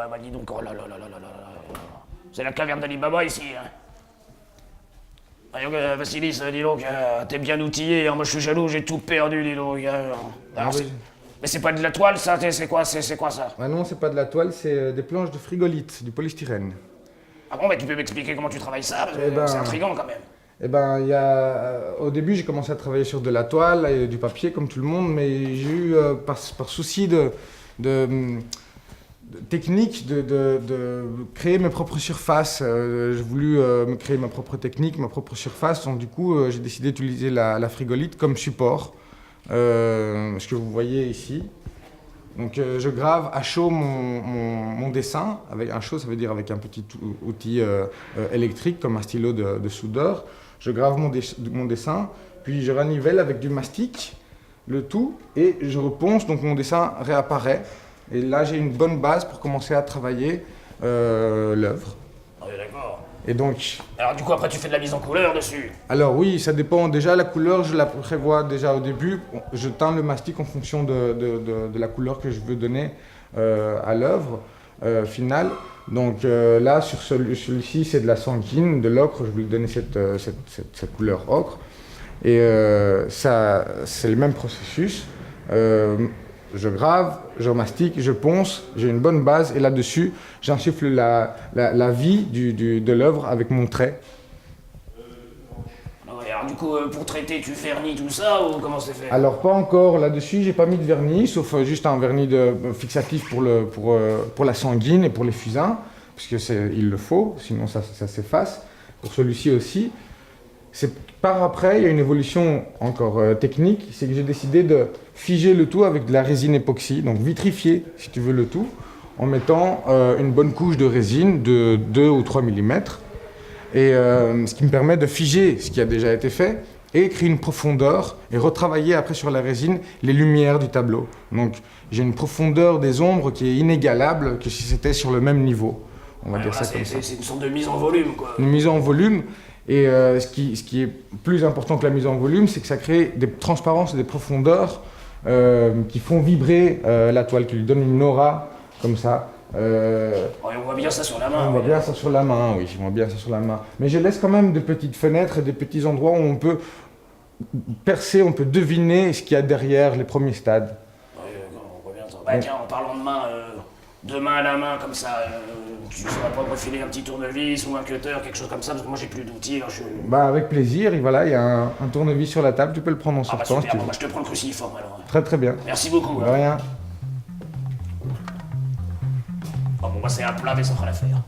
Ouais, bah dis donc, oh là là là là là là là. C'est la caverne d'Ali Baba ici, hein. Vassilis, dis donc, t'es bien outillé, hein. Moi je suis jaloux, j'ai tout perdu, dis donc. Alors, mais c'est pas de la toile, ça, c'est quoi ça? Ah non, c'est pas de la toile, c'est des planches de frigolite, du polystyrène. Ah bon, mais tu peux m'expliquer comment tu travailles ça? Parce que Eh ben, c'est intriguant quand même. Eh ben, au début, j'ai commencé à travailler sur de la toile et du papier, comme tout le monde, mais j'ai eu, par souci de technique, de créer mes propres surfaces. J'ai voulu me créer ma propre technique, ma propre surface, donc du coup, j'ai décidé d'utiliser la frigolite comme support, ce que vous voyez ici. Donc je grave à chaud mon dessin, avec un chaud ça veut dire avec un petit outil électrique comme un stylo de soudeur. Je grave mon dessin, puis je ranivelle avec du mastic le tout et je reponce, donc mon dessin réapparaît. Et là j'ai une bonne base pour commencer à travailler l'œuvre. Ah oui, d'accord. Et donc... Alors du coup après tu fais de la mise en couleur dessus? Alors oui, ça dépend. Déjà la couleur, je la prévois déjà au début. Je teins le mastic en fonction de la couleur que je veux donner à l'œuvre finale. Donc là, sur celui-ci, c'est de la sanguine, de l'ocre. Je vais lui donner cette couleur ocre. Et ça, c'est le même processus. Je grave, je mastique, je ponce, j'ai une bonne base et là-dessus, j'insuffle la vie de l'œuvre avec mon trait. Alors du coup, pour traiter, tu vernis tout ça ou comment c'est fait? Alors pas encore, là-dessus, j'ai pas mis de vernis, sauf juste un vernis fixatif pour la sanguine et pour les fusains, parce que il le faut, sinon ça s'efface. Pour celui-ci aussi. Par après, il y a une évolution encore technique, c'est que j'ai décidé de figer le tout avec de la résine époxy, donc vitrifier, si tu veux, le tout, en mettant une bonne couche de résine de 2 ou 3 mm, et ce qui me permet de figer ce qui a déjà été fait, et créer une profondeur, et retravailler après sur la résine les lumières du tableau. Donc j'ai une profondeur des ombres qui est inégalable que si c'était sur le même niveau. On va dire ça comme ça. C'est une sorte de mise en volume, quoi. Une mise en volume. Et ce qui est plus important que la mise en volume, c'est que ça crée des transparences et des profondeurs qui font vibrer la toile, qui lui donnent une aura comme ça. Ouais, on voit bien ça sur la main. On voit bien ça sur la main, oui, on voit bien ça sur la main. Mais je laisse quand même de petites fenêtres et des petits endroits où on peut percer, on peut deviner ce qu'il y a derrière les premiers stades. Ouais, on voit bien ça. Bah tiens, en parlant de main, de main à la main comme ça, tu ne saurais pas me refiler un petit tournevis ou un cutter, quelque chose comme ça, parce que moi j'ai plus d'outils. Bah avec plaisir, et voilà, il y a un tournevis sur la table, tu peux le prendre en sortant. Super, bon, bah, je te prends le cruciforme alors. Très très bien. Merci beaucoup. De rien. Bon, bah c'est un plat, mais ça fera l'affaire.